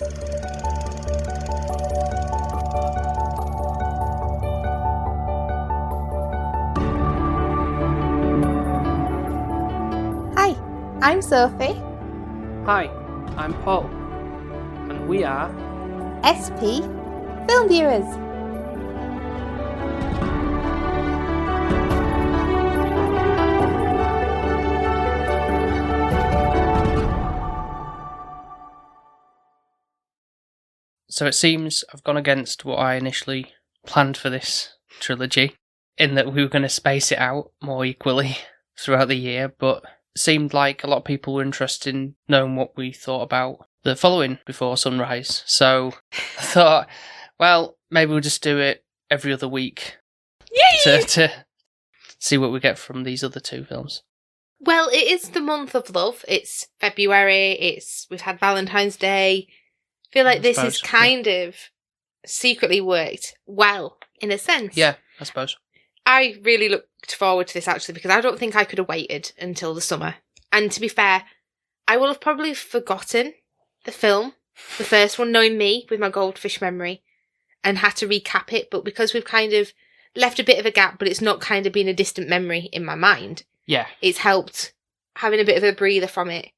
Hi, I'm Sophie. Hi, I'm Paul, and we are SP Film Viewers. So it seems I've gone against what I initially planned for this trilogy, in that we were going to space it out more equally throughout the year, but it seemed like a lot of people were interested in knowing what we thought about the following Before Sunrise. So I thought, well, maybe we'll just do it every other week to see what we get from these other two films. Well, it is the month of love. It's February. We've had Valentine's Day. I feel like this has kind of secretly worked well, in a sense. Yeah, I suppose. I really looked forward to this, actually, because I don't think I could have waited until the summer. And to be fair, I will have probably forgotten the film, the first one, knowing me with my goldfish memory, and had to recap it. But because we've kind of left a bit of a gap, but it's not kind of been a distant memory in my mind. Yeah. It's helped having a bit of a breather from it.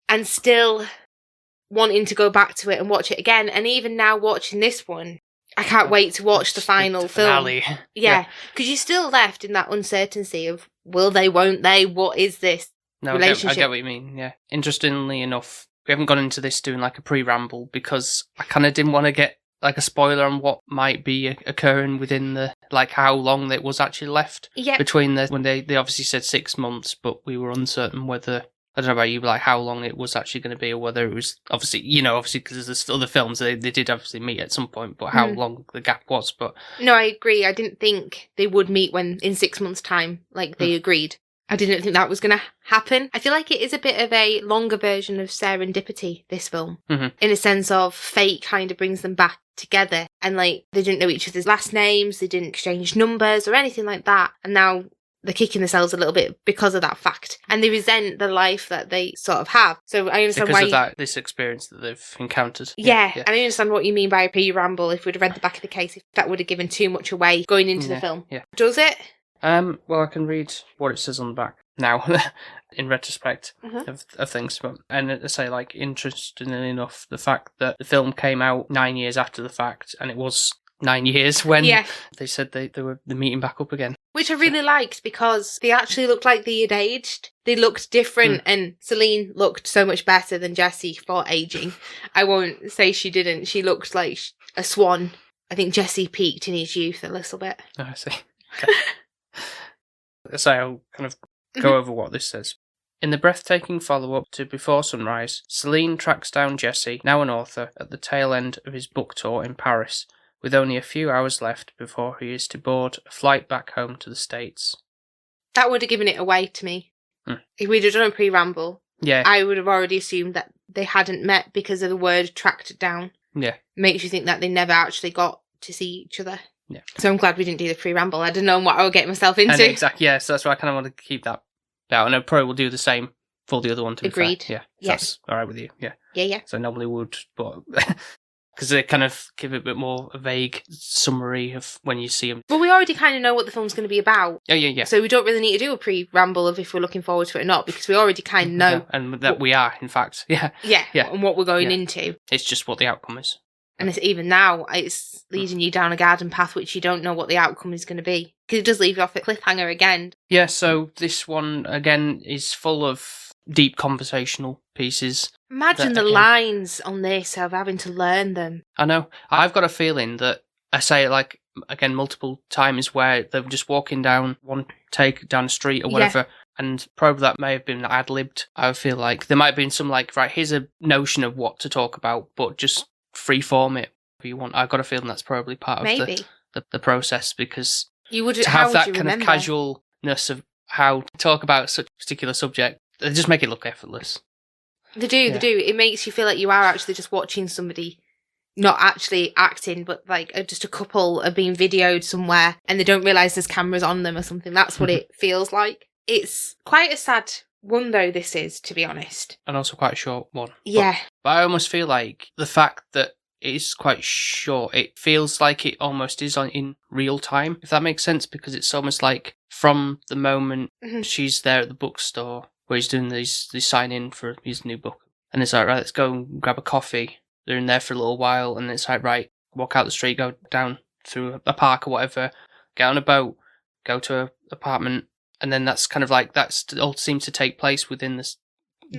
And still wanting to go back to it and watch it again. And even now watching this one, I can't wait to watch the final film. Yeah, because you're still left in that uncertainty of will they, won't they, what is this relationship? I get what you mean, yeah. Interestingly enough, we haven't gone into this doing like a pre-ramble because I kind of didn't want to get like a spoiler on what might be occurring within the, like how long it was actually left between when they obviously said 6 months, but we were uncertain whether, I don't know about you, but like how long it was actually going to be, or whether it was obviously because there's other films they did obviously meet at some point, but how long the gap was. But no, I agree. I didn't think they would meet in 6 months' time, like they agreed. I didn't think that was going to happen. I feel like it is a bit of a longer version of serendipity, this film, in a sense of fate kind of brings them back together, and like they didn't know each other's last names, they didn't exchange numbers or anything like that, and now they're kicking themselves a little bit because of that fact, and they resent the life that they sort of have. So I understand this experience that they've encountered. Yeah, and I understand what you mean by a pre-ramble. If we'd have read the back of the case, if that would have given too much away going into the film. Yeah. Does it? Well, I can read what it says on the back now, in retrospect of things. And I say, like, interestingly enough, the fact that the film came out 9 years after the fact, and it was 9 years when they said they were meeting back up again. Which I really liked, because they actually looked like they had aged. They looked different, and Celine looked so much better than Jessie for aging. I won't say she didn't. She looked like a swan. I think Jessie peaked in his youth a little bit. Oh, I see. Okay. So I'll kind of go over what this says. In the breathtaking follow-up to Before Sunrise, Celine tracks down Jessie, now an author, at the tail end of his book tour in Paris, with only a few hours left before he is to board a flight back home to the States. That would have given it away to me. If we'd have done a pre-ramble, I would have already assumed that they hadn't met because of the word tracked down. Yeah. Makes you think that they never actually got to see each other. Yeah. So I'm glad we didn't do the pre-ramble. I didn't know what I would get myself into. Exactly, yeah, so that's why I kind of want to keep that out. And I probably will do the same for the other one, to be fair. Agreed. Yeah. That's all right with you, yeah. Yeah. So I normally would, but because they kind of give it a bit more a vague summary of when you see them. Well, we already kind of know what the film's going to be about. Oh, yeah. So we don't really need to do a pre-ramble of if we're looking forward to it or not, because we already kind of know. And that we are, in fact. Yeah. And what we're going into. It's just what the outcome is. And even now, it's leading you down a garden path which you don't know what the outcome is going to be. Because it does leave you off a cliffhanger again. Yeah, so this one, again, is full of deep conversational pieces. Imagine the lines on this, of having to learn them. I know. I've got a feeling that I say it, like, again, multiple times where they're just walking down one take down the street or whatever, and probably that may have been ad-libbed. I feel like there might have been some, like, right, here's a notion of what to talk about, but just freeform it if you want. I've got a feeling that's probably part of the process, because you would to have that kind of casualness of how to talk about such a particular subject, they just make it look effortless. They do. It makes you feel like you are actually just watching somebody, not actually acting, but like just a couple are being videoed somewhere and they don't realise there's cameras on them or something. That's what it feels like. It's quite a sad one, though, this is, to be honest. And also quite a short one. Yeah. But I almost feel like the fact that it is quite short, it feels like it almost is in real time, if that makes sense, because it's almost like from the moment she's there at the bookstore where he's doing these sign-in for his new book, and it's like, right, let's go and grab a coffee. They're in there for a little while, and it's like, right, walk out the street, go down through a park or whatever, get on a boat, go to an apartment, and then that's kind of like, that's all seems to take place within this,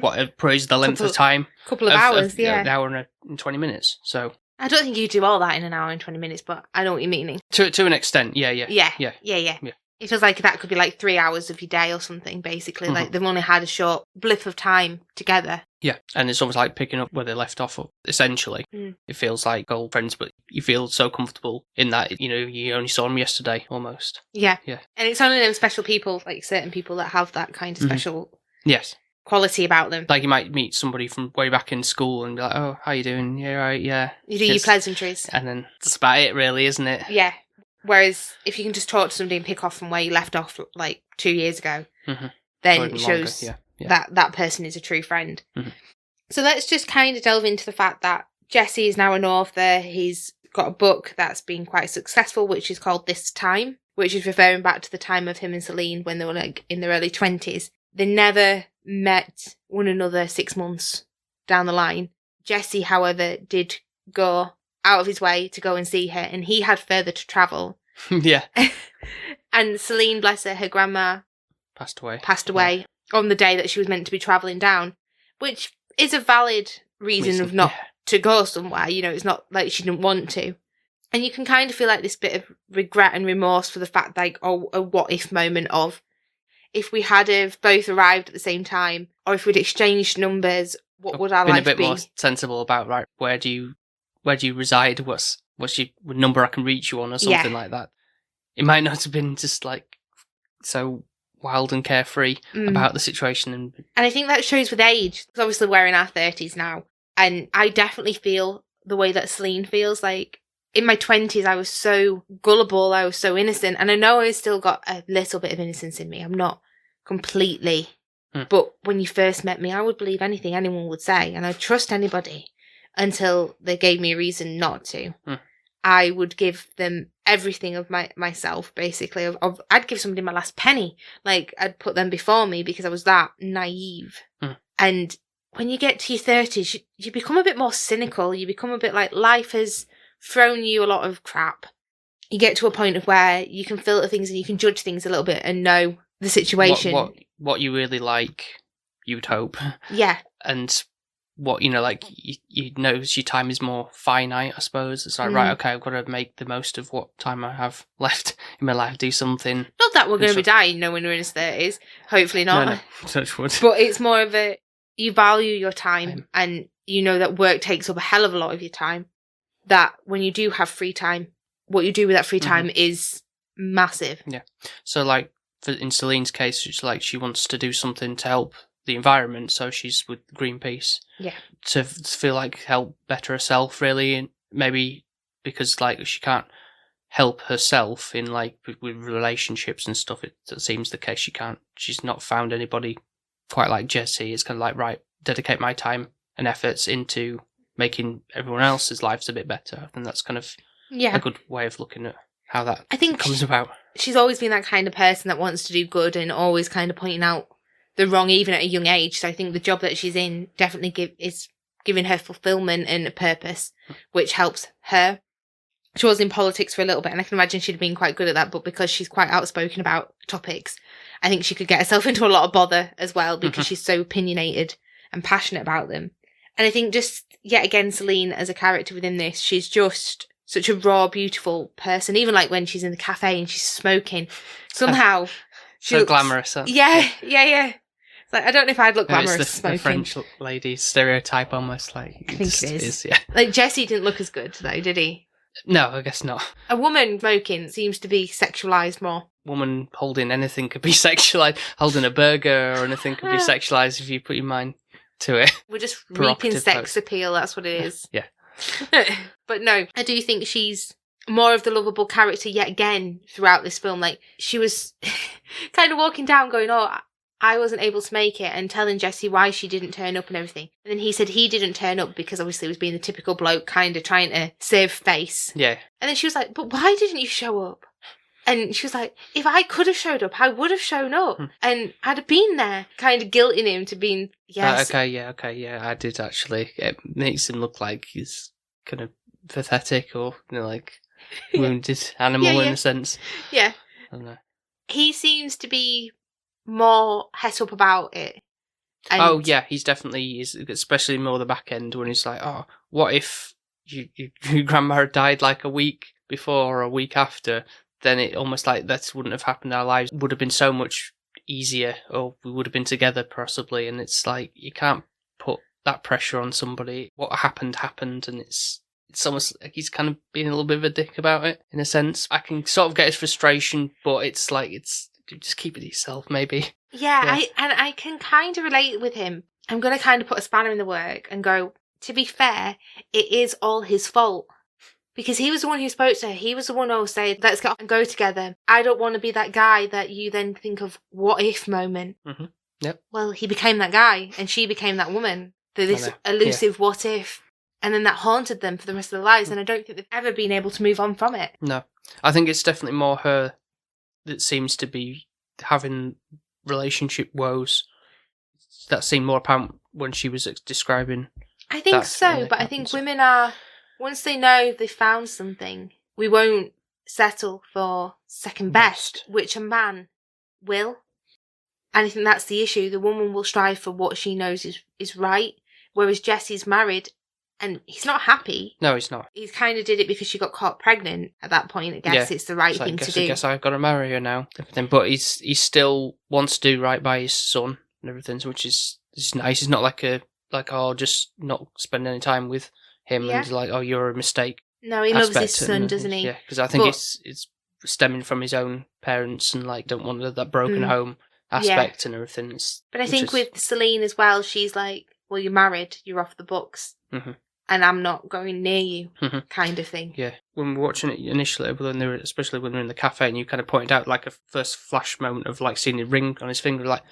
whatever is the length of time. Couple of hours, yeah. An hour and 20 minutes, so. I don't think you do all that in an hour and 20 minutes, but I know what you're meaning. To an extent, yeah. Yeah. It feels like that could be like 3 hours of your day or something, basically. Like they've only had a short blip of time together. Yeah, and it's almost like picking up where they left off, essentially. It feels like old friends, but you feel so comfortable in that, you only saw them yesterday, almost. Yeah. And it's only them special people, like certain people that have that kind of special quality about them. Like you might meet somebody from way back in school and be like, oh, how you doing? Yeah, right, yeah. You do your pleasantries. And then that's about it, really, isn't it? Yeah. Whereas if you can just talk to somebody and pick off from where you left off like 2 years ago, then it shows that person is a true friend. So let's just kind of delve into the fact that Jesse is now an author. He's got a book that's been quite successful, which is called This Time, which is referring back to the time of him and Celine when they were like in their early 20s. They never met one another 6 months down the line. Jesse, however, did go out of his way to go and see her, and he had further to travel. Yeah. And Celine, bless her grandma passed away on the day that she was meant to be travelling down, which is a valid reason of not to go somewhere. It's not like she didn't want to. And you can kind of feel like this bit of regret and remorse for the fact, like, a what-if moment of, if we had have both arrived at the same time, or if we'd exchanged numbers, what would our life be? Been a bit more sensible about, right, where do you reside? What's your number I can reach you on, or something like that. It might not have been just like so wild and carefree about the situation. And I think that shows with age, because obviously we're in our 30s now, and I definitely feel the way that Celine feels. Like in my 20s, I was so gullible, I was so innocent, and I know I still got a little bit of innocence in me. I'm not completely, but when you first met me, I would believe anything anyone would say, and I'd trust anybody until they gave me a reason not to. I would give them everything of myself, basically. I'd give somebody my last penny. Like, I'd put them before me because I was that naive. And when you get to your 30s, you become a bit more cynical. You become a bit like life has thrown you a lot of crap. You get to a point of where you can filter things and you can judge things a little bit and know the situation. What you really like, you'd hope. Yeah. And what, like, you notice your time is more finite, I suppose. It's like, right, okay, I've got to make the most of what time I have left in my life, do something. Not that we're going to be dying, when we're in his 30s. Hopefully not. No, touch wood. But it's more of you value your time, and you know that work takes up a hell of a lot of your time. That when you do have free time, what you do with that free time is massive. Yeah. So, like, in Celine's case, it's like she wants to do something to help the environment, so she's with Greenpeace. Yeah. To feel like help better herself, really, and maybe because like she can't help herself in like with relationships and stuff. It seems the case she's not found anybody quite like Jesse. It's kind of like, right, dedicate my time and efforts into making everyone else's lives a bit better. I think that's kind of a good way of looking at how that comes about. She's always been that kind of person that wants to do good and always kind of pointing out the wrong, even at a young age. So I think the job that she's in definitely is giving her fulfillment and a purpose, which helps her. She was in politics for a little bit, and I can imagine she'd been quite good at that, but because she's quite outspoken about topics, I think she could get herself into a lot of bother as well, because she's so opinionated and passionate about them. And I think just, yet again, Celine as a character within this, she's just such a raw, beautiful person. Even like when she's in the cafe and she's smoking, somehow she looks glamorous. Huh? Yeah. It's like, I don't know if I'd look glamorous it's smoking. The French lady stereotype almost, like. I think it is. Yeah. Like Jesse didn't look as good though, did he? No, I guess not. A woman smoking seems to be sexualised more. Woman holding anything could be sexualised. Holding a burger or anything could be sexualised if you put your mind to it. We're just reaping sex appeal, that's what it is. Yeah. But no, I do think she's more of the lovable character yet again throughout this film. Like, she was kind of walking down going, oh, I wasn't able to make it, and telling Jessie why she didn't turn up and everything. And then he said he didn't turn up because obviously he was being the typical bloke, kind of trying to save face. Yeah. And then she was like, but why didn't you show up? And she was like, if I could have showed up, I would have shown up. And I'd have been there, kind of guilting him to being, yes. Okay, I did actually. It makes him look like he's kind of pathetic or, like, wounded animal in a sense. Yeah. I don't know. He seems to be more het up about it. And he's definitely, especially more the back end when he's like, oh, what if your grandma had died like a week before or a week after? Then it almost like that wouldn't have happened. Our lives would have been so much easier, or we would have been together possibly. And it's like, you can't put that pressure on somebody. What happened, and it's almost like he's kind of being a little bit of a dick about it, in a sense. I can sort of get his frustration, but it's like, just keep it to yourself, maybe. Yeah. I can kind of relate with him. I'm going to kind of put a spanner in the work and go, to be fair, it is all his fault. Because he was the one who spoke to her. He was the one who said, let's get off and go together. I don't want to be that guy that you then think of what if moment. Mm-hmm. Yep. Well, he became that guy and she became that woman. This elusive what if. And then that haunted them for the rest of their lives. And I don't think they've ever been able to move on from it. No. I think it's definitely more her that seems to be having relationship woes. That seemed more apparent when she was describing. I think so, but I think women are... Once they know they've found something, we won't settle for second best, which a man will. And I think that's the issue. The woman will strive for what she knows is right, whereas Jesse's married and he's not happy. No, he's not. He kind of did it because she got caught pregnant at that point. I guess it's the right thing to do. I guess I've got to marry her now. Everything. But he still wants to do right by his son and everything, which is nice. He's not like I'll just not spend any time with him and like, oh, you're a mistake. No, he loves his son, doesn't he? Yeah, because I think it's stemming from his own parents and like don't want that broken home aspect and everything. But I think with Celine as well, she's like, well, you're married, you're off the books, and I'm not going near you, kind of thing. Yeah, when we were watching it initially, especially when we were in the cafe, and you kind of pointed out like a first flash moment of like seeing the ring on his finger, like,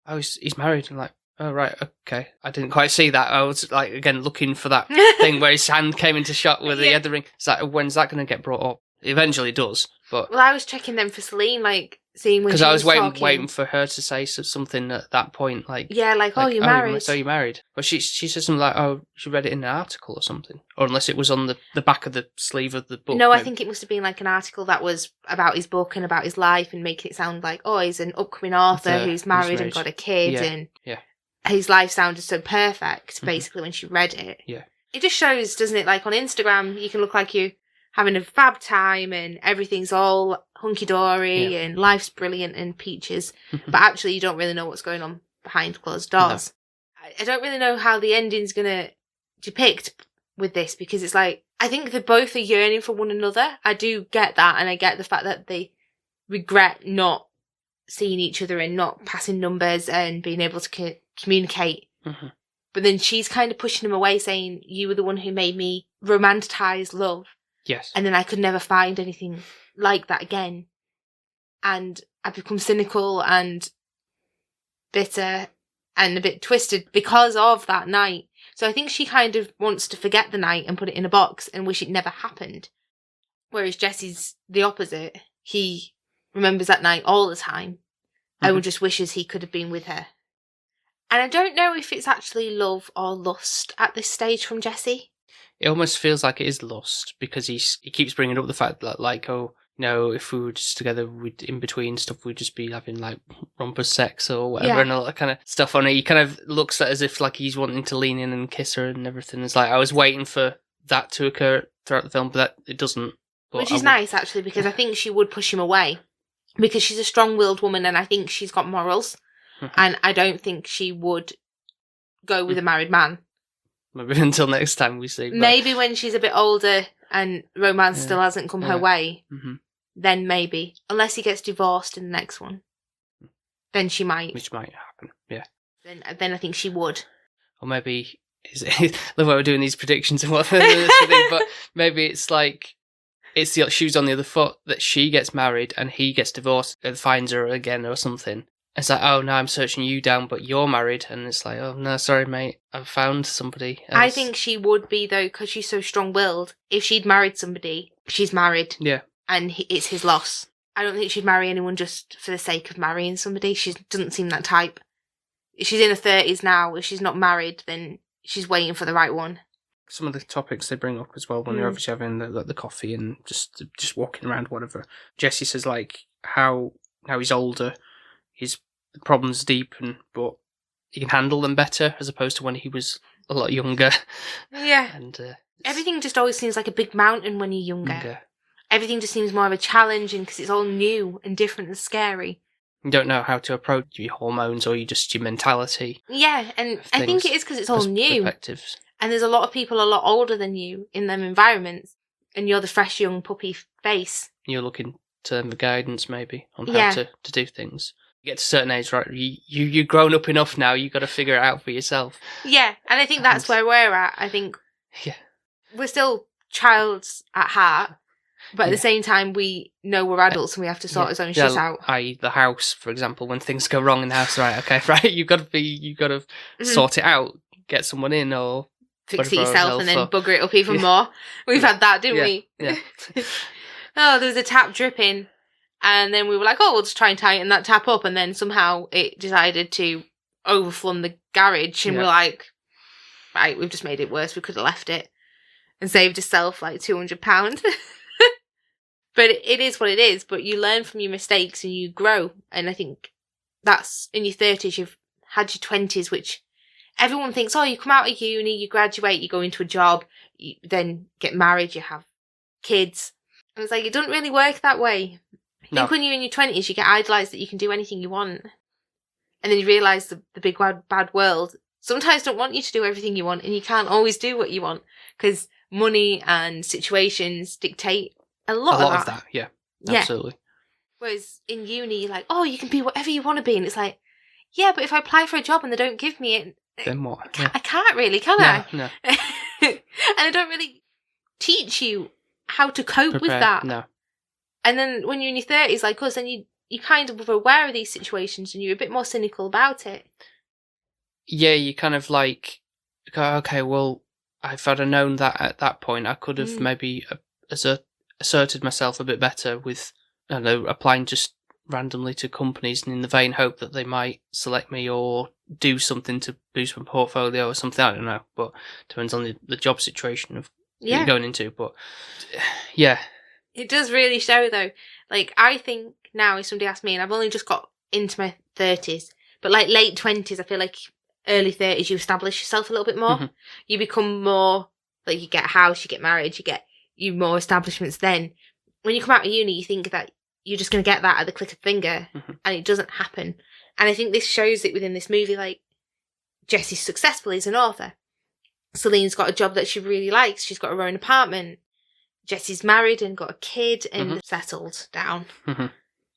oh, he's married, and like, oh, right, okay. I didn't quite see that. I was, like, again, looking for that thing where his hand came into shot with he had the ring. It's like, when's that going to get brought up? It eventually does, but... Well, I was checking them for Celine, like, seeing when she was because I was talking. waiting for her to say something at that point, like... Yeah, like oh, you're married. So you're married. But she said something like, oh, she read it in an article or something. Or unless it was on the back of the sleeve of the book. No, maybe. I think it must have been, like, an article that was about his book and about his life and making it sound like, oh, he's an upcoming author who's married and got a kid and... Yeah. His life sounded so perfect, basically, when she read it. Yeah. It just shows, doesn't it, like on Instagram, you can look like you're having a fab time and everything's all hunky-dory and life's brilliant and peaches, but actually you don't really know what's going on behind closed doors. No. I don't really know how the ending's going to depict with this, because it's like, I think they both are yearning for one another. I do get that, and I get the fact that they regret not seeing each other and not passing numbers and being able to communicate. But then she's kind of pushing him away, saying, you were the one who made me romanticize love. Yes. And then I could never find anything like that again. And I've become cynical and bitter and a bit twisted because of that night. So I think she kind of wants to forget the night and put it in a box and wish it never happened. Whereas Jesse's the opposite. He remembers that night all the time and just wishes he could have been with her. And I don't know if it's actually love or lust at this stage from Jesse. It almost feels like it is lust, because he keeps bringing up the fact that, like, oh, you know, if we were just together, in between stuff, we'd just be having, like, romper sex or whatever and all that kind of stuff on it. He kind of looks at it as if, like, he's wanting to lean in and kiss her and everything. It's like, I was waiting for that to occur throughout the film, but it doesn't. But which is nice, actually, because I think she would push him away. Because she's a strong-willed woman and I think she's got morals. And I don't think she would go with a married man. Maybe until next time we see. But... Maybe when she's a bit older and romance still hasn't come her way, then maybe. Unless he gets divorced in the next one. Then she might. Which might happen, yeah. Then I think she would. Or maybe... Love how we're doing these predictions and what but maybe it's like... It's the shoes on the other foot that she gets married and he gets divorced and finds her again or something. It's like, oh, no, I'm searching you down, but you're married. And it's like, oh, no, sorry, mate. I've found somebody else. I think she would be, though, because she's so strong-willed. If she'd married somebody, she's married. Yeah. And it's his loss. I don't think she'd marry anyone just for the sake of marrying somebody. She doesn't seem that type. If she's in her 30s now, if she's not married, then she's waiting for the right one. Some of the topics they bring up as well when they're obviously having the coffee and just walking around, whatever. Jesse says, like, how he's older, his problems deepen, but he can handle them better as opposed to when he was a lot younger. Yeah. And everything just always seems like a big mountain when you're younger. Everything just seems more of a challenge because it's all new and different and scary. You don't know how to approach your hormones or just your mentality. Yeah, and I think it is because it's all new. Perspectives. And there's a lot of people a lot older than you in them environments, and you're the fresh young puppy face. You're looking to them for guidance maybe on how to do things. You get to a certain age, right? You're grown up enough now. You've got to figure it out for yourself. Yeah, and I think that's where we're at. I think we're still childs at heart. But at the same time, we know we're adults and we have to sort our own shit out. I.e. the house, for example, when things go wrong in the house, right? Okay, right. You've got to sort it out, get someone in, or fix it yourself, and then bugger it up even more. We've had that, didn't we? Yeah. Oh, there was a tap dripping, and then we were like, oh, we'll just try and tighten that tap up, and then somehow it decided to overflow the garage, and we're like, right, we've just made it worse. We could have left it and saved yourself like £200. But it is what it is. But you learn from your mistakes and you grow. And I think that's in your 30s, you've had your 20s, which everyone thinks, oh, you come out of uni, you graduate, you go into a job, you then get married, you have kids. And it's like, it doesn't really work that way. I think when you're in your 20s, you get idolised that you can do anything you want. And then you realise the big bad world sometimes don't want you to do everything you want, and you can't always do what you want because money and situations dictate a lot of that. Yeah, absolutely. Whereas in uni, you're like, oh, you can be whatever you want to be. And it's like, yeah, but if I apply for a job and they don't give me it, then what? I can't really, can I? No. And they don't really teach you how to cope with that. No. And then when you're in your 30s, like us, then you kind of are aware of these situations and you're a bit more cynical about it. Yeah, you kind of like, go, okay, well, if I'd have known that at that point, I could have maybe asserted myself a bit better with, I don't know, applying just randomly to companies and in the vain hope that they might select me or do something to boost my portfolio or something. I don't know, but depends on the job situation of you're going into. But yeah, it does really show though. Like, I think now if somebody asks me, and I've only just got into my 30s, but like late 20s, I feel like early 30s you establish yourself a little bit more. You become more like, you get a house, you get married, you more establishments. Then when you come out of uni, you think that you're just going to get that at the click of a finger, and it doesn't happen. And I think this shows it within this movie. Like, Jesse's successful as an author. Celine's got a job that she really likes. She's got her own apartment. Jesse's married and got a kid and settled down.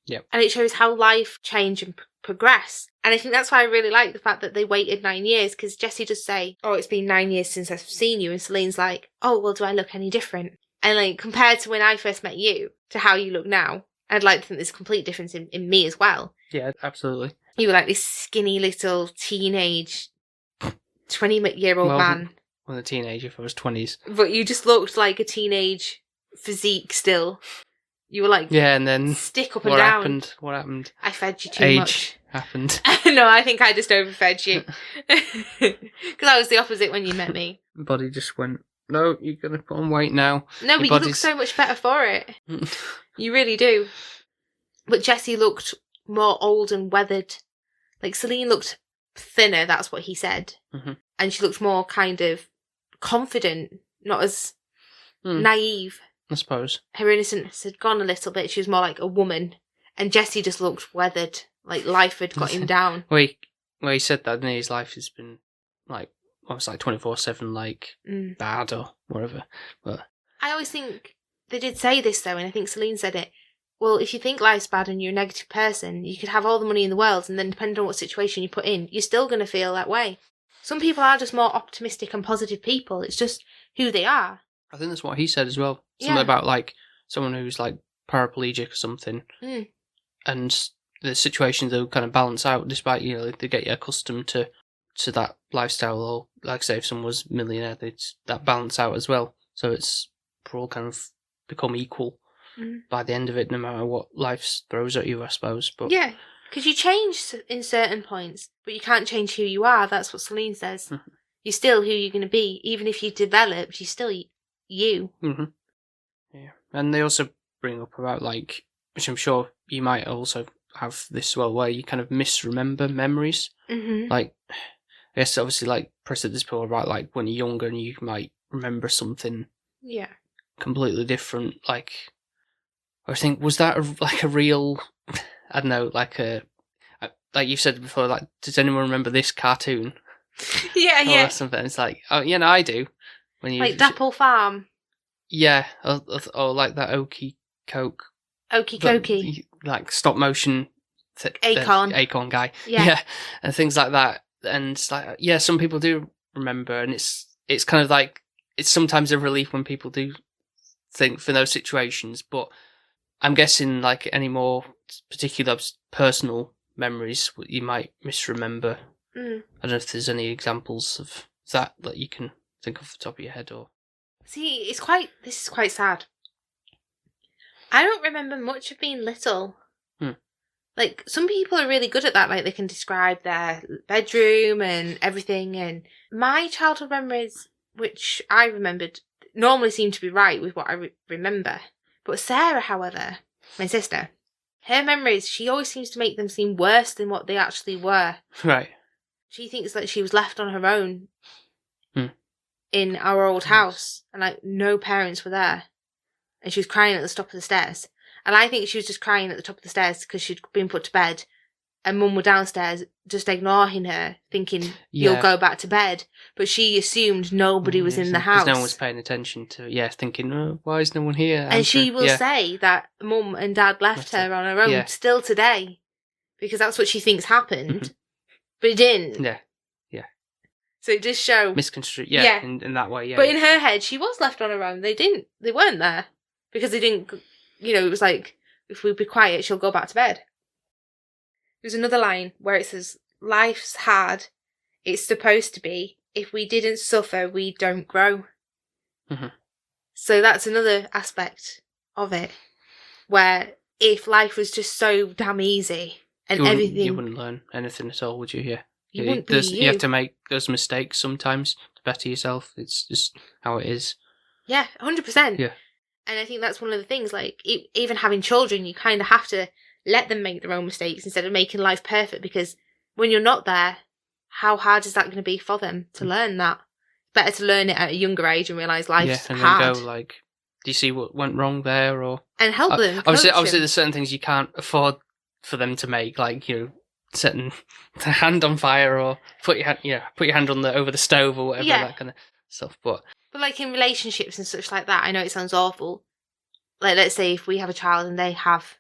Yep. And it shows how life change and progress. And I think that's why I really like the fact that they waited 9 years, because Jesse does say, oh, it's been 9 years since I've seen you. And Celine's like, oh, well, do I look any different? And like, compared to when I first met you to how you look now, I'd like to think there's a complete difference in me as well. Yeah, absolutely. You were like this skinny little teenage 20-year-old man. Well, a teenager if I was 20s. But you just looked like a teenage physique still. You were like, and then stick up and down. What happened? I fed you too much. Age happened. No, I think I just overfed you. Because I was the opposite when you met me. Body just went, no, you're going to put on weight now. No, but you look so much better for it. You really do. But Jessie looked more old and weathered. Like, Celine looked thinner, that's what he said. And she looked more kind of confident, not as naive. I suppose. Her innocence had gone a little bit. She was more like a woman. And Jessie just looked weathered, like life had got him down. Well, he said that, didn't he? His life has been, like, almost like 24/7, like, bad or whatever. But I always think, they did say this though, and I think Celine said it, well, if you think life's bad and you're a negative person, you could have all the money in the world, and then depending on what situation you put in, you're still going to feel that way. Some people are just more optimistic and positive people. It's just who they are. I think that's what he said as well. Something about, like, someone who's, like, paraplegic or something. And the situations they'll kind of balance out, despite, you know, they get you accustomed to that lifestyle, or like say if someone was a millionaire, they'd that balance out as well. So it's all kind of become equal by the end of it, no matter what life throws at you, I suppose. But yeah, because you change in certain points, but you can't change who you are. That's what Celine says. You're still who you're going to be, even if you developed. You're still you. Yeah, and they also bring up about, like, which I'm sure you might also have this as well, where you kind of misremember memories. Like, I guess obviously, like Press at this point about, like, when you're younger and you might remember something completely different. Like, I think, was that a real, I don't know, like you've said before, like, does anyone remember this cartoon? Yeah. Or something. It's like, oh, yeah, no, I do. When you, like Dapple Farm. Yeah, or like that Okie Coke. Okie Kokie. Like stop motion Acorn guy. Yeah. And things like that. And it's like, yeah, some people do remember, and it's kind of like, it's sometimes a relief when people do think for those situations, but I'm guessing, like, any more particular personal memories you might misremember. I don't know if there's any examples of that you can think off the top of your head, or... See, this is quite sad. I don't remember much of being little. Like, some people are really good at that. Like, they can describe their bedroom and everything. And my childhood memories, which I remembered, normally seem to be right with what I remember. But Sarah, however, my sister, her memories, she always seems to make them seem worse than what they actually were. Right. She thinks that she was left on her own in our old house, and, like, no parents were there. And she was crying at the top of the stairs. And I think she was just crying at the top of the stairs because she'd been put to bed, and Mum were downstairs just ignoring her, thinking, you'll go back to bed. But she assumed nobody was in the house. Because no one was paying attention to, thinking, oh, why is no one here? And she will say that Mum and Dad left her on her own still today, because that's what she thinks happened. But it didn't. Yeah. So it does show... misconstrued, in that way, But in her head, she was left on her own. They weren't there. Because they didn't, it was like, if we be quiet, she'll go back to bed. There's another line where it says, life's hard. It's supposed to be. If we didn't suffer, we don't grow. So that's another aspect of it, where if life was just so damn easy and everything... You wouldn't learn anything at all, would you? Yeah. You wouldn't be you. You have to make those mistakes sometimes to better yourself. It's just how it is. Yeah, 100%. Yeah. And I think that's one of the things, like, even having children, you kind of have to let them make their own mistakes instead of making life perfect, because when you're not there, how hard is that going to be for them to learn that? Better to learn it at a younger age and realise life's hard. Yeah, and then go, like, do you see what went wrong there? Or help them. Obviously, there's certain things you can't afford for them to make, like, setting the hand on fire, or put your hand on over the stove, or whatever, that kind of stuff. But like in relationships and such like that, I know it sounds awful. Like, let's say if we have a child and they have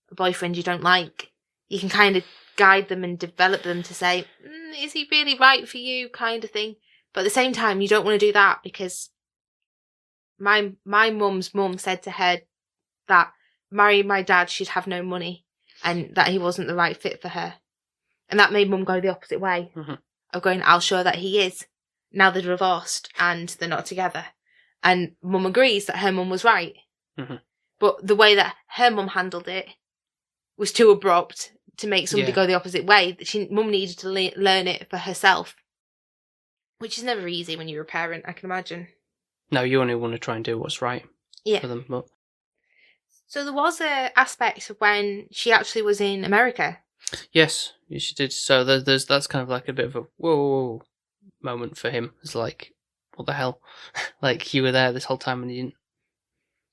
a boyfriend you don't like, you can kind of guide them and develop them to say, is he really right for you, kind of thing. But at the same time, you don't want to do that, because my mum's mum said to her that marrying my dad, she'd have no money, and that he wasn't the right fit for her. And that made Mum go the opposite way, of going, I'll show that he is. Now they're divorced and they're not together. And Mum agrees that her mum was right. But the way that her mum handled it was too abrupt to make somebody go the opposite way. Mum needed to learn it for herself, which is never easy when you're a parent, I can imagine. No, you only want to try and do what's right for them. But... So there was an aspect when she actually was in America. Yes, she did. So that's kind of like a bit of a whoa moment for him. It's like, what the hell? Like, you were there this whole time and you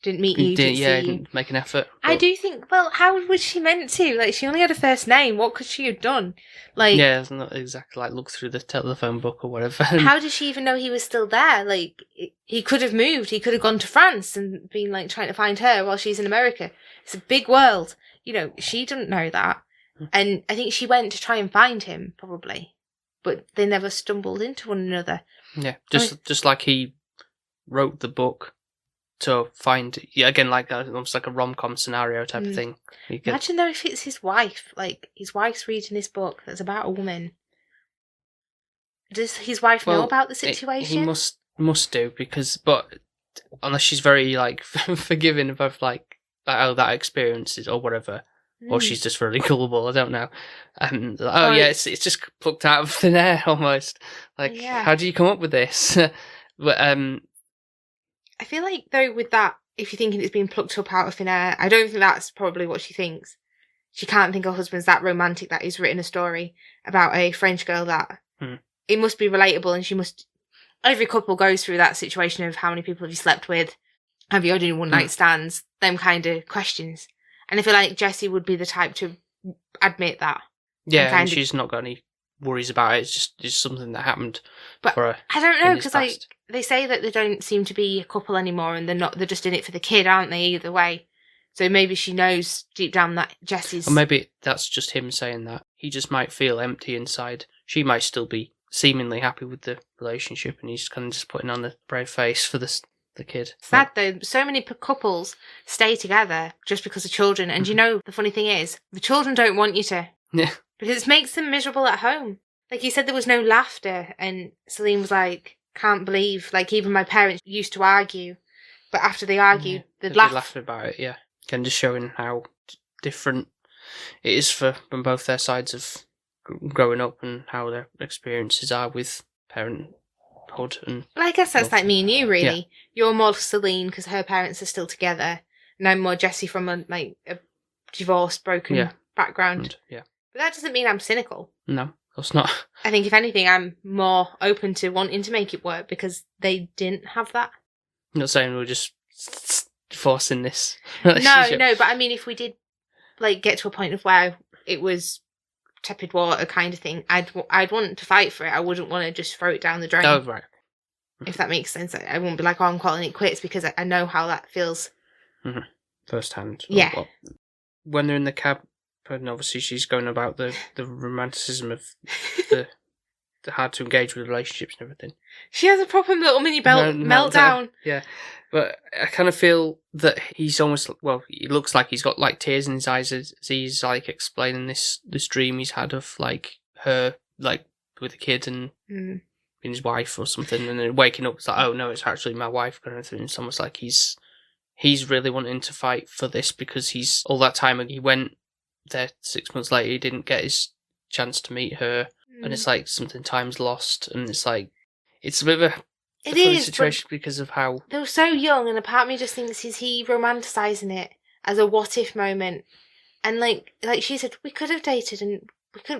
didn't meet you, didn't make an effort. But... I do think, well, how was she meant to? Like, she only had a first name. What could she have done? Like, yeah, it's not exactly like look through the telephone book or whatever. How did she even know he was still there? Like, he could have moved. He could have gone to France and been, like, trying to find her while she's in America. It's a big world. She didn't know that. And I think she went to try and find him, probably. But they never stumbled into one another. Yeah, just like he wrote the book to find, again, like almost like a rom-com scenario type of thing. Imagine though if it's his wife, like his wife's reading this book that's about a woman. Does his wife know about the situation? He must do, but unless she's very like forgiving about like how that experience is or whatever, or she's just really gullible. I don't know. And it's just plucked out of thin air almost. Like, how do you come up with this? But I feel like though with that, if you're thinking it's being plucked up out of thin air, I don't think that's probably what she thinks. She can't think her husband's that romantic that he's written a story about a French girl that. It must be relatable, and every couple goes through that situation of how many people have you slept with, have you had any one night stands, them kind of questions. And I feel like Jessie would be the type to admit that. Yeah, and she's not got any worries about it. It's just something that happened. But for her I don't know, because like they say that they don't seem to be a couple anymore, and they're just in it for the kid, aren't they? Either way. So maybe she knows deep down that Jessie's. Or maybe that's just him saying that. He just might feel empty inside. She might still be seemingly happy with the relationship, and he's kind of just putting on a brave face for the kid. Sad though, so many couples stay together just because of children, and you know the funny thing is, the children don't want you to. Yeah. Because it makes them miserable at home. Like you said, there was no laughter, and Celine was like, can't believe, like even my parents used to argue, but after they argued, they'd laugh. Laugh about it, yeah. Again, just showing how different it is from both their sides of growing up and how their experiences are with parenthood. And well, I guess that's like me and you, really. Yeah. You're more Celine because her parents are still together, and I'm more Jessie from a divorced, broken background. Yeah. But that doesn't mean I'm cynical. No, of course not. I think if anything, I'm more open to wanting to make it work because they didn't have that. I'm not saying we're just forcing this. No, but I mean, if we did get to a point of where it was tepid water kind of thing, I'd want to fight for it. I wouldn't want to just throw it down the drain. Oh, right. If that makes sense. I wouldn't be like, I'm calling it quits because I know how that feels. Mm-hmm. First hand. Yeah. Well, when they're in the cab, and obviously she's going about the romanticism of the hard to engage with relationships and everything. She has a proper little mini meltdown. Yeah. But I kind of feel that he's almost, it looks like he's got like tears in his eyes as he's like explaining this dream he's had of like her like with a kid and being his wife or something, and then waking up it's like, oh no, it's actually my wife kind of thing. It's almost like he's really wanting to fight for this because he's all that time he went there 6 months later, he didn't get his chance to meet her, and it's like something time's lost, and it's like it's a bit of a funny situation because of how they were so young, and a part of me just thinks, is he romanticising it as a what if moment? And like she said, we could have dated and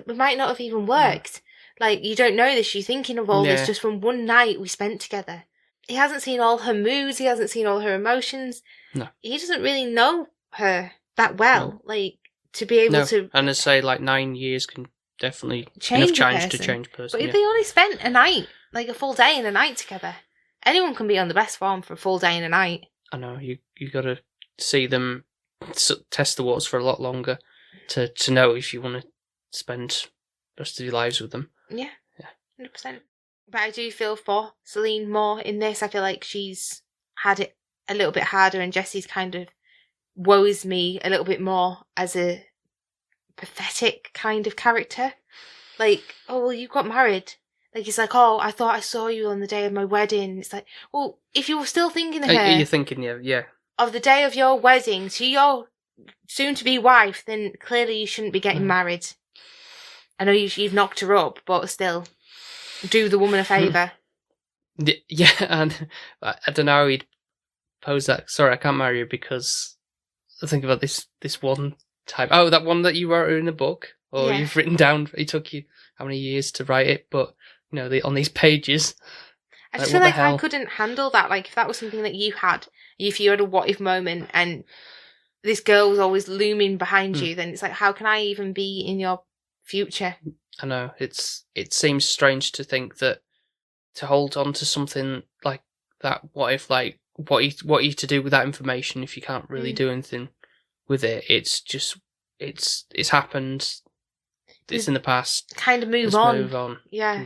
we might not have even worked. Like, you don't know this, you're thinking of all this just from one night we spent together. He hasn't seen all her moods, he hasn't seen all her emotions. No. He doesn't really know her that well. Like, to be able to... And as I say, 9 years can definitely change to change a person. But if they only spent a night, like a full day and a night together, anyone can be on the best form for a full day and a night. I know, you got to see them test the waters for a lot longer to know if you want to spend the rest of your lives with them. Yeah. 100%. But I do feel for Celine more in this. I feel like she's had it a little bit harder, and Jessie's kind of woes me a little bit more as a pathetic kind of character. Like, oh, well, you got married. Like, it's like, oh, I thought I saw you on the day of my wedding. It's like, well, if you were still thinking of her... You're thinking, yeah. Of the day of your wedding to your soon-to-be wife, then clearly you shouldn't be getting married. I know you've knocked her up, but still, do the woman a favour. Yeah, and I don't know how he'd pose that. Sorry, I can't marry you because I think about this one time. Oh, that one that you wrote in the book, or you've written down. It took you how many years to write it, but on these pages. I just feel like I couldn't handle that. Like, if that was something that you had, if you had a what if moment, and this girl was always looming behind you, then it's like, how can I even be in your future? I know, it seems strange to think that to hold on to something like that, what if, like, what are you to do with that information if you can't really do anything with it? It's just it's happened, it's in the past, kind of move on. Yeah.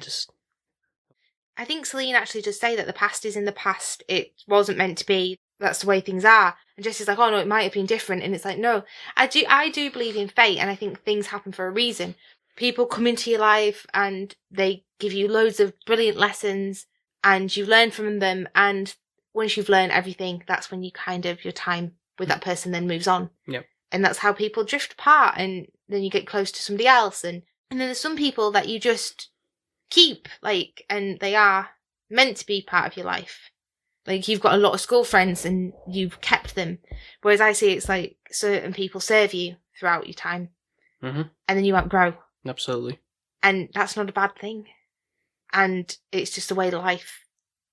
I think Celine actually does say that the past is in the past, it wasn't meant to be. that's the way things are. And Jesse's like, oh no, it might have been different. And it's like, no, I do believe in fate, and I think things happen for a reason. People come into your life and they give you loads of brilliant lessons, and you learn from them. And once you've learned everything, that's when you kind of, your time with that person then moves on. Yep. And that's how people drift apart, and then you get close to somebody else. And then there's some people that you just keep, like, and they are meant to be part of your life. Like, you've got a lot of school friends and you've kept them. Whereas I see it's like certain people serve you throughout your time. Mm-hmm. And then you outgrow. Absolutely. And that's not a bad thing. And it's just the way life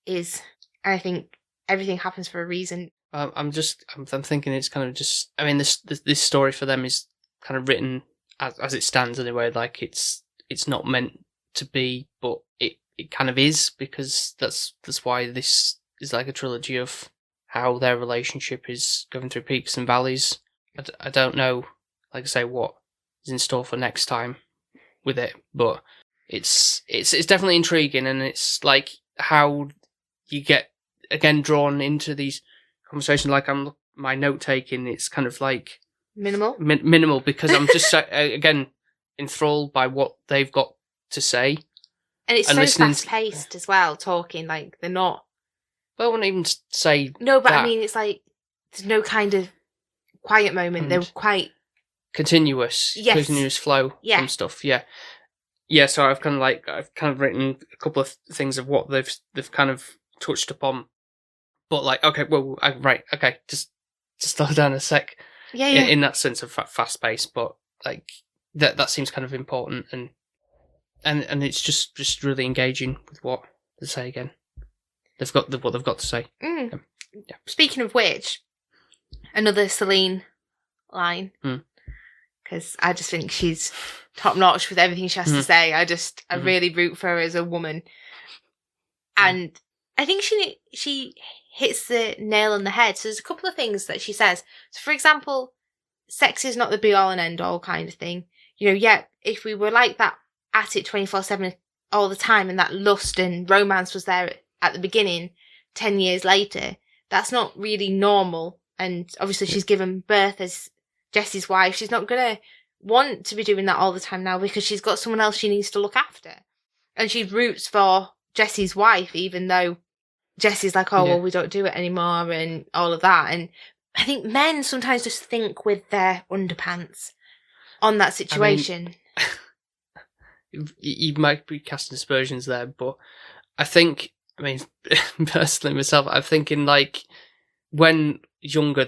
is. And I think everything happens for a reason. I'm thinking it's kind of just, I mean, this story for them is kind of written as it stands anyway. Like, it's not meant to be, but it kind of is, because that's why this is like a trilogy of how their relationship is going through peaks and valleys. I don't know, like I say, what is in store for next time with it, but it's definitely intriguing, and it's like how you get again drawn into these conversations. Like, my note taking, it's kind of like minimal, because I'm just again enthralled by what they've got to say, and it's so fast paced as well. Talking, like, they're not. Well, I wouldn't even say no, but that. I mean, it's like there's no kind of quiet moment. And they're quite continuous flow and stuff. Yeah. So I've kind of written a couple of things of what they've kind of touched upon, but like, okay, well, just slow down a sec. Yeah. In that sense of fast pace, but like that seems kind of important, and it's just really engaging with what they say again. They've got what they've got to say. Mm. Yeah. Speaking of which, another Celine line, because I just think she's top notch with everything she has to say. I really root for her as a woman, and I think she hits the nail on the head. So there's a couple of things that she says. So, for example, sex is not the be all and end all kind of thing. You know, if we were like that at it 24/7 all the time, and that lust and romance was there at the beginning, 10 years later, that's not really normal. And obviously she's given birth as Jesse's wife. She's not going to want to be doing that all the time now, because she's got someone else she needs to look after. And she roots for Jesse's wife, even though Jesse's like, well, we don't do it anymore and all of that. And I think men sometimes just think with their underpants on that situation. I mean, you might be casting aspersions there, but I think, personally myself, I'm thinking like when younger,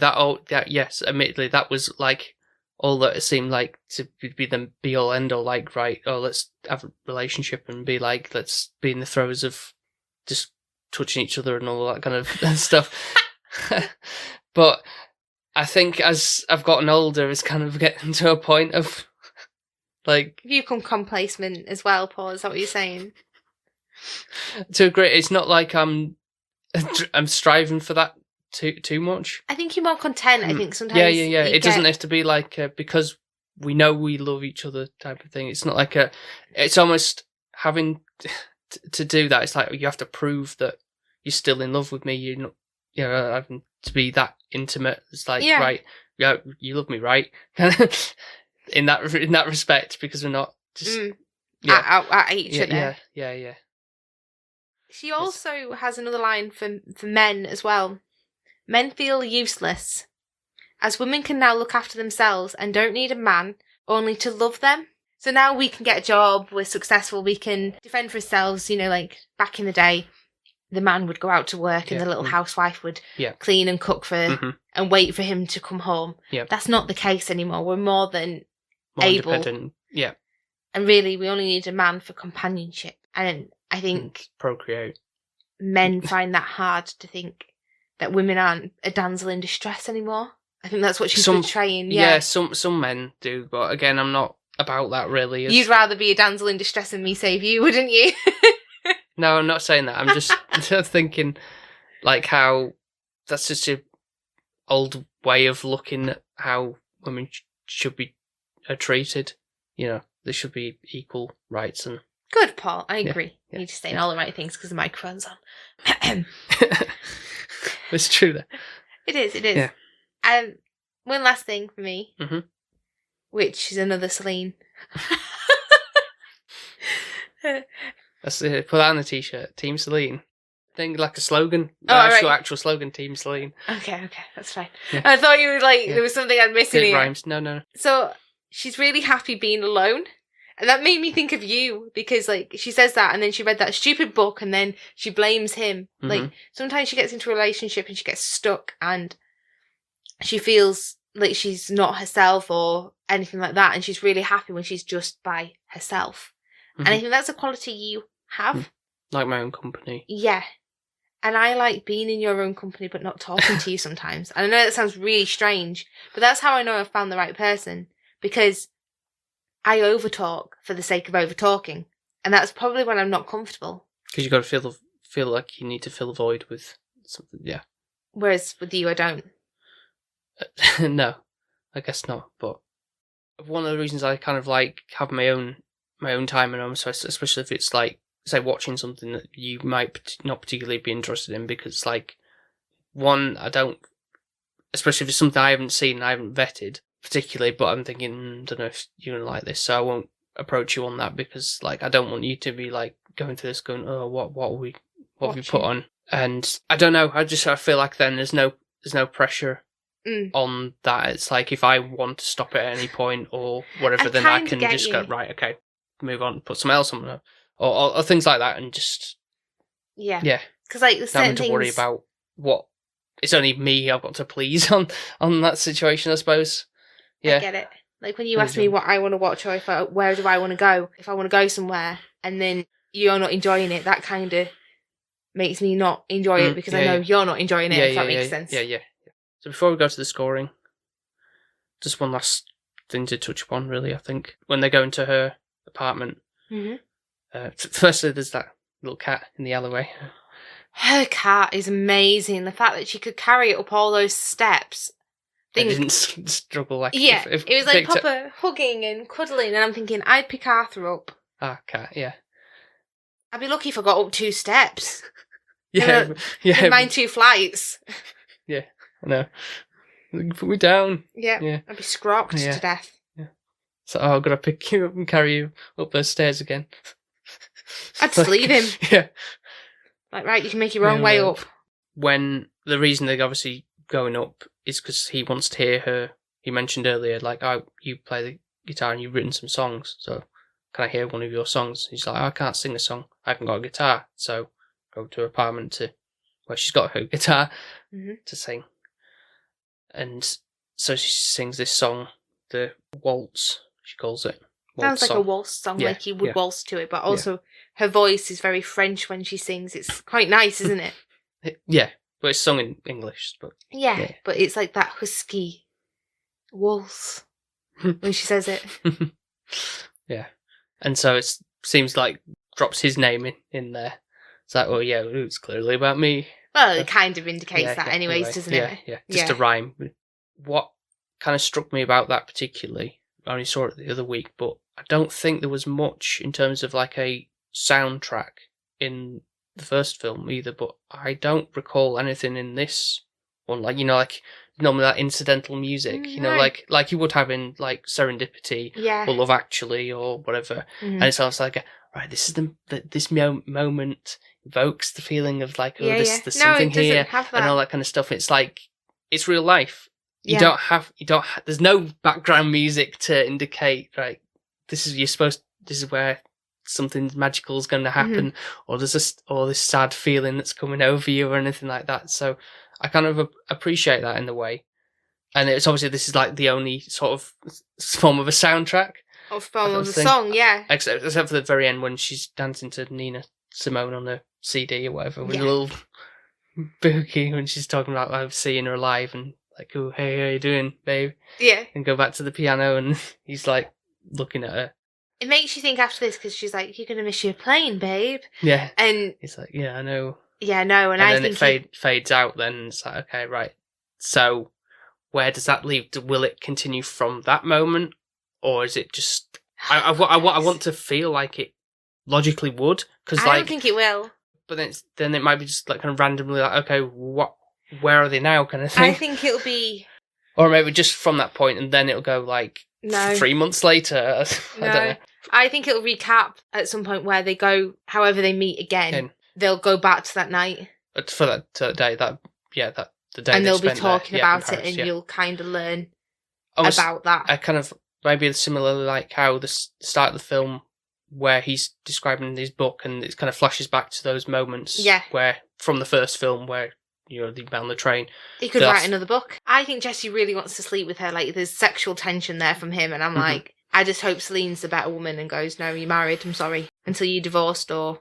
yes, admittedly, that was like all that it seemed like to be the be all end all. Like, right, let's have a relationship and be like, let's be in the throes of just touching each other and all that kind of stuff. But I think as I've gotten older, it's kind of getting to a point of like, you become complacent as well, Paul. Is that what you're saying? To a great, it's not like I'm striving for that too much. I think you're more content. I think sometimes. Yeah. It doesn't have to be like because we know we love each other type of thing. It's not like it's almost having to do that. It's like you have to prove that you're still in love with me. You're not, having to be that intimate. It's like, right, yeah, you love me, right? in that respect, because we're not just at each other. Yeah. She also has another line for men as well. Men feel useless, as women can now look after themselves and don't need a man only to love them. So now we can get a job, we're successful, we can defend for ourselves. Like back in the day, the man would go out to work and the little housewife would clean and cook for and wait for him to come home. Yeah. That's not the case anymore. We're more able. Independent. Yeah. And really, we only need a man for companionship. And I think procreate. Men find that hard to think that women aren't a damsel in distress anymore. I think that's what she's portraying. Yeah, some men do, but again, I'm not about that really. You'd rather be a damsel in distress than me save you, wouldn't you? No, I'm not saying that. I'm just thinking like how that's just an old way of looking at how women should be treated. There should be equal rights and. Good, Paul. I agree. You need to say all the right things because the microphone's on. It's true, though. It is. Yeah. One last thing for me, which is another Celine. That's it. Put that on a t-shirt. Team Celine. Think like a slogan. Actual slogan. Team Celine. Okay, that's fine. Yeah. I thought you were like there was something I'd missed in here. Rhymes. No. So she's really happy being alone. And that made me think of you because, like, she says that and then she read that stupid book and then she blames him. Like, sometimes she gets into a relationship and she gets stuck and she feels like she's not herself or anything like that. And she's really happy when she's just by herself. And I think that's a quality you have. Like my own company. Yeah. And I like being in your own company but not talking to you sometimes. And I know that sounds really strange, but that's how I know I've found the right person. Because I overtalk for the sake of overtalking, and that's probably when I'm not comfortable. Because you got to feel like you need to fill a void with something, yeah. Whereas with you, I don't. No, I guess not. But one of the reasons I kind of like have my own time and so especially if it's like say watching something that you might not particularly be interested in, because like one, I don't, especially if it's something I haven't seen, I haven't vetted particularly, but I'm thinking, don't know if you're gonna like this, so I won't approach you on that because, like, I don't want you to be like going through this, going, oh, what have we put on? And I don't know. I feel like then there's no pressure on that. It's like if I want to stop at any point or whatever, then I can just go right, okay, move on, put something else on, or things like that, and just yeah. Because like not having to worry about what. It's only me I've got to please on that situation, I suppose. Yeah. I get it. Like when you ask me what I want to watch or where do I want to go, if I want to go somewhere and then you're not enjoying it, that kind of makes me not enjoy it because I know you're not enjoying it, if that makes sense. Yeah. So before we go to the scoring, just one last thing to touch upon, really, I think. When they go into her apartment, firstly there's that little cat in the alleyway. Her cat is amazing. The fact that she could carry it up all those steps. I didn't struggle like it was like proper hugging and cuddling, and I'm thinking I'd pick Arthur up. Cat, yeah. I'd be lucky if I got up 2 steps. Yeah. Mind 2 flights. Yeah, I know. Put me down. Yeah. I'd be scrocked to death. Yeah. So I've got to pick you up and carry you up those stairs again. I'd just leave him. Yeah. Like, right, you can make your own way up. When the reason they're obviously going up is because he wants to hear her. He mentioned earlier, like, oh, you play the guitar and you've written some songs, so can I hear one of your songs? He's like, oh, I can't sing a song. I haven't got a guitar. So go to her apartment where she's got her guitar to sing. And so she sings this song, the waltz, she calls it. Sounds like a waltz song, like you would waltz to it, but also her voice is very French when she sings. It's quite nice, isn't it? Yeah, but it's sung in English. But but it's like that husky waltz when she says it. Yeah, and so it seems like drops his name in there. It's like, well, yeah, it's clearly about me. Well, it kind of indicates that anyways, anyway, doesn't it? Yeah, just a rhyme. What kind of struck me about that particularly, I only saw it the other week, but I don't think there was much in terms of like a soundtrack in the first film either, but I don't recall anything in this one, like, you know, like normally that incidental music, you know, like you would have in like Serendipity or Love Actually or whatever. And it's almost like, right, this is this moment evokes the feeling of like, there's something here and all that kind of stuff. It's like, it's real life. You don't have, there's no background music to indicate, right, this is where something magical is going to happen, or there's this sad feeling that's coming over you or anything like that. So I kind of appreciate that in the way. And it's obviously, this is like the only sort of form of a soundtrack. Or form of a song, yeah. Except for the very end when she's dancing to Nina Simone on a CD or whatever, with a little boogie when she's talking about seeing her alive and like, oh, hey, how you doing, babe? Yeah. And go back to the piano and he's like looking at her. It makes you think after this because she's like, you're going to miss your plane, babe. Yeah. And he's like, yeah, I know. Yeah, no. And then it fades out then. It's like, okay, right. So where does that leave? Will it continue from that moment? Or is it just... I want to feel like it logically would. Cause I don't think it will. But then it might be just like kind of randomly like, okay, what where are they now kind of thing. I think it'll be... Or maybe just from that point and then it'll go like 3 months later. I don't know. I think it'll recap at some point where they go, however they meet again, they'll go back to that night. For that day, the day. And they they'll be spent talking there, about in it Paris, and you'll kind of learn about that. I kind of, maybe similarly like how the start of the film where he's describing his book and it kind of flashes back to those moments where, from the first film where, they met on the train. He could write another book. I think Jesse really wants to sleep with her. Like, there's sexual tension there from him. And I'm like, I just hope Celine's the better woman and goes, no, you're married. I'm sorry. Until you're divorced or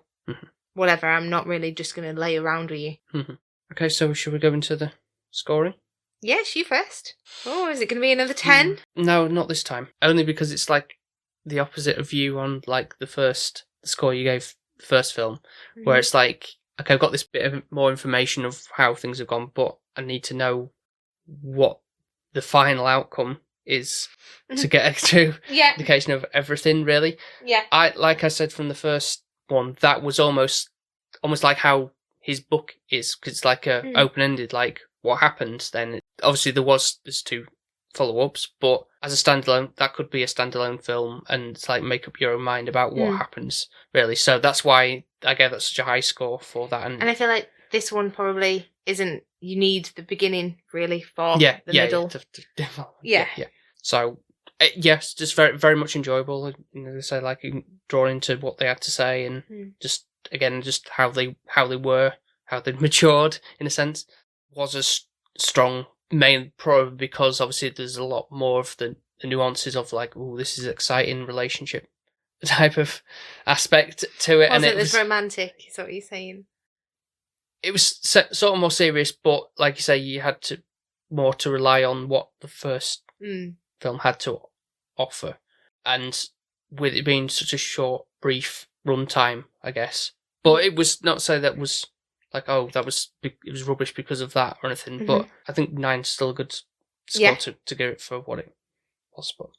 whatever. I'm not really just going to lay around with you. Okay, so should we go into the scoring? Yes, you first. Oh, is it going to be another 10? No, not this time. Only because it's like the opposite of you on like the score you gave the first film, where it's like, okay, I've got this bit of more information of how things have gone, but I need to know what the final outcome is to get a true indication of everything, really. Yeah. Like I said from the first one, that was almost like how his book is, because it's like a open-ended, like what happens then. Obviously there's 2 follow-ups, but as a standalone, that could be a standalone film and it's like make up your own mind about what happens, really. So that's why I gave that such a high score for that. And I feel like this one probably isn't, you need the beginning really for the middle. Yeah. So yes, just very, very much enjoyable. As I say, like drawn into what they had to say and just how they were, how they'd matured in a sense, was a strong main probably because obviously there's a lot more of the nuances of like, oh, this is exciting relationship type of aspect to it. Wasn't this romantic, is what you're saying? It was sort of more serious, but like you say, you had to rely on what the first film had to offer. And with it being such a short, brief runtime, I guess. But it was not so that was like, oh, it was rubbish because of that or anything. But I think 9's still a good score to give it for what it was. But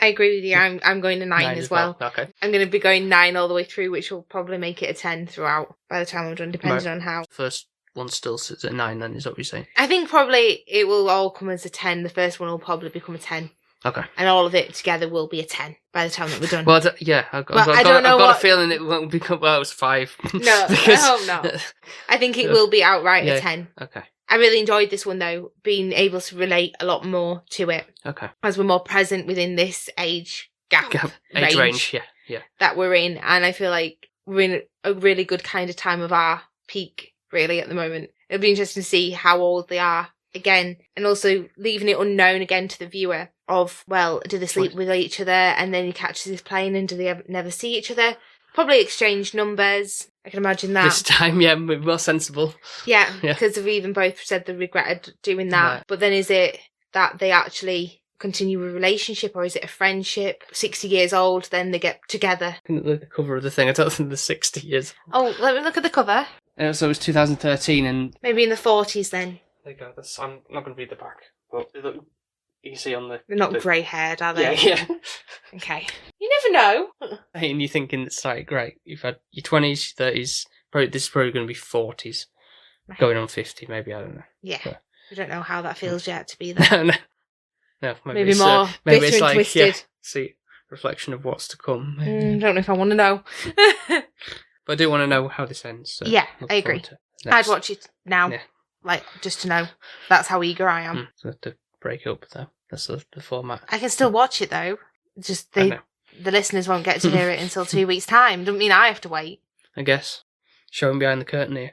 I agree with you. I'm going to 9 as well. Okay. I'm going to be going 9 all the way through, which will probably make it a 10 throughout by the time I'm done, depending on how. First one still sits at 9 then, is that what you're saying? I think probably it will all come as a 10. The first one will probably become a 10. Okay. And all of it together will be a 10 by the time that we're done. Well, I've got a feeling it won't become, it was 5. No, because... I hope not. I think it will be outright a 10. Okay. I really enjoyed this one though, being able to relate a lot more to it. Okay. As we're more present within this age range, yeah. that we're in. And I feel like we're in a really good kind of time of our peak, really, at the moment. It'll be interesting to see how old they are again, and also leaving it unknown again to the viewer of, well, do they sleep with each other and then he catches his plane and do they never see each other? Probably exchange numbers. I can imagine that. This time, more sensible. Yeah, because they've even both said they regretted doing that. Right. But then is it that they actually continue a relationship or is it a friendship? 60 years old, then they get together. Look at the cover of the thing. I don't think they're 60 years old. Oh, let me look at the cover. So it was 2013 and... Maybe in the 40s then. There you go. I'm not going to read the back. But look, you can see on the... They're not grey-haired, are they? Yeah. Okay. You never know. And you're thinking, it's like, great, you've had your 20s, 30s, this is probably going to be 40s. Right. Going on 50, maybe, I don't know. Yeah. But... we don't know how that feels yet to be there. No, maybe more maybe bitter it's like, and twisted. See, reflection of what's to come. Don't know if I want to know. But I do want to know how this ends. So yeah, I agree. I'd watch it now, just to know. That's how eager I am. So I have to break up, though. That's the format. I can still watch it, though. Just the listeners won't get to hear it until 2 weeks' time. Doesn't mean I have to wait. I guess. Showing behind the curtain here.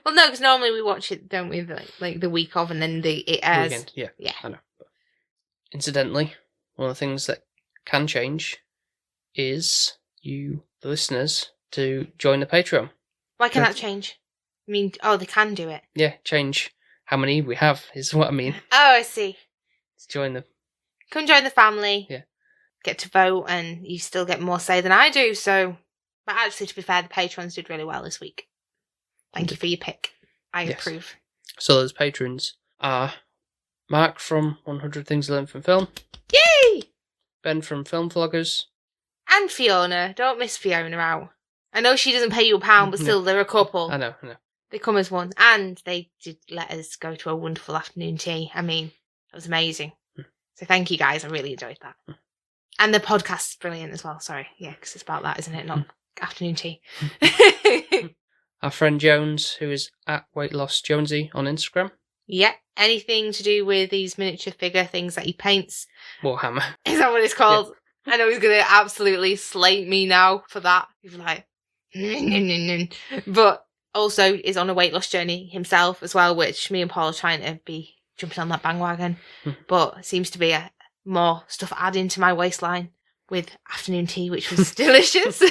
Well, no, because normally we watch it, don't we? Like the week of, and then it airs. Weekend. Yeah, I know. But incidentally, one of the things that can change is you, the listeners, to join the Patreon. Why can that change? I mean, they can do it. Yeah, change how many we have is what I mean. Oh, I see. Come join the family. Yeah. Get to vote, and you still get more say than I do. So, but actually, to be fair, the patrons did really well this week. Thank you for your pick. I approve. So those patrons are Mark from 100 Things I Learned from Film. Yay! Ben from Film Vloggers. And Fiona. Don't miss Fiona out. I know she doesn't pay you £1, but still, they're a couple. I know. They come as one. And they did let us go to a wonderful afternoon tea. I mean, it was amazing. So thank you guys. I really enjoyed that. And the podcast's brilliant as well. Sorry. Yeah, because it's about that, isn't it? Not afternoon tea. Our friend Jones, who is at Weight Loss Jonesy on Instagram. Yeah. Anything to do with these miniature figure things that he paints. Warhammer. Is that what it's called? Yeah. I know he's going to absolutely slate me now for that. He's like, but also is on a weight loss journey himself as well, which me and Paul are trying to be jumping on that bandwagon. But seems to be more stuff adding to my waistline with afternoon tea, which was delicious.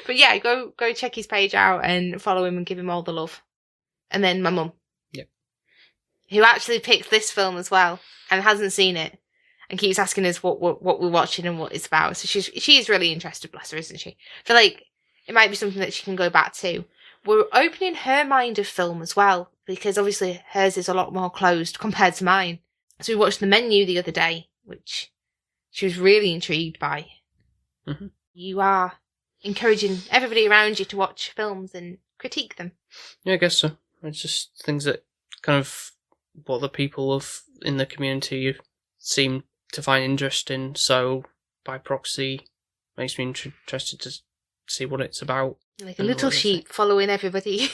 But yeah, go check his page out and follow him and give him all the love. And then my mum. Yep. Who actually picked this film as well and hasn't seen it and keeps asking us what we're watching and what it's about. So she's really interested, bless her, isn't she? I feel like it might be something that she can go back to. We're opening her mind of film as well, because obviously hers is a lot more closed compared to mine. So we watched The Menu the other day, which she was really intrigued by. Mm-hmm. You are encouraging everybody around you to watch films and critique them. Yeah, I guess so. It's just things that kind of what the people in the community seem to find interest in. So by proxy, makes me interested to see what it's about. Like a little sheep following everybody.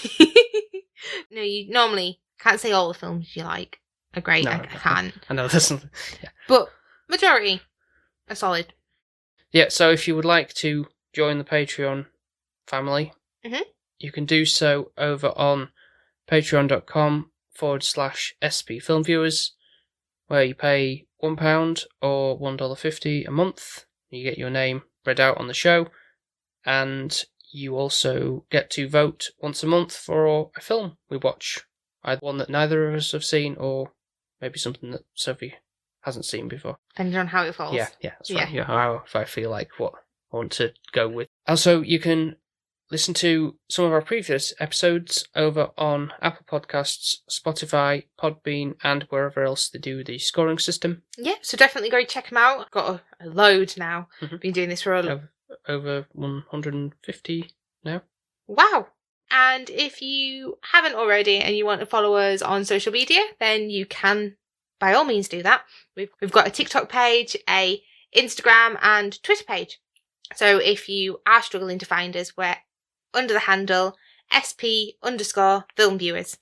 No, you normally can't say all the films you like are great. No, I can't. I know there's something. Yeah. But majority are solid. Yeah, so if you would like to join the Patreon family, you can do so over on patreon.com/SP Film Viewers, where you pay £1 or $1.50 a month. You get your name read out on the show, and you also get to vote once a month for a film we watch. Either one that neither of us have seen, or maybe something that Sophie hasn't seen before. Depending on how it falls. Yeah, that's right. Yeah, how if I feel like what I want to go with. Also, you can listen to some of our previous episodes over on Apple Podcasts, Spotify, Podbean, and wherever else they do the scoring system. Yeah, so definitely go check them out. I've got a load now. Been doing this for over 150 now. Wow. And if you haven't already and you want to follow us on social media, then you can by all means do that. We've got a TikTok page, a Instagram and Twitter page. So if you are struggling to find us, we're under the handle SP_film viewers.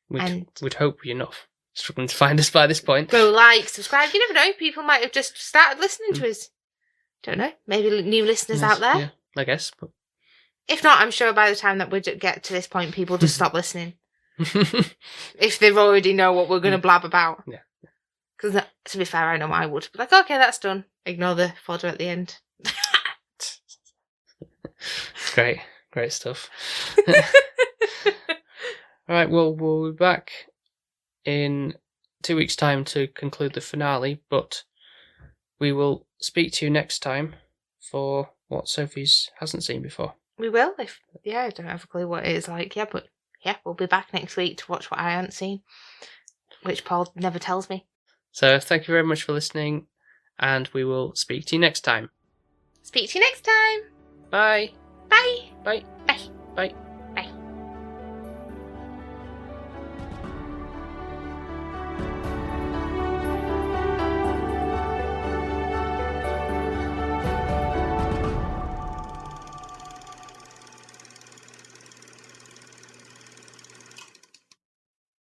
We'd hope you're not struggling to find us by this point. Go like, subscribe. You never know. People might have just started listening to us. Don't know. Maybe new listeners out there. Yeah, I guess. But if not, I'm sure by the time that we get to this point, people just stop listening. If they've already know what we're going to blab about. Yeah. Because to be fair, I know I would. Be like, okay, that's done. Ignore the fodder at the end. Great stuff. Right, well, we'll be back in 2 weeks' time to conclude the finale, but we will speak to you next time for what Sophie's hasn't seen before. We will, I don't have a clue what it is like. Yeah, but we'll be back next week to watch what I haven't seen, which Paul never tells me. So thank you very much for listening, and we will speak to you next time. Speak to you next time. Bye. Bye. Bye. Bye. Bye.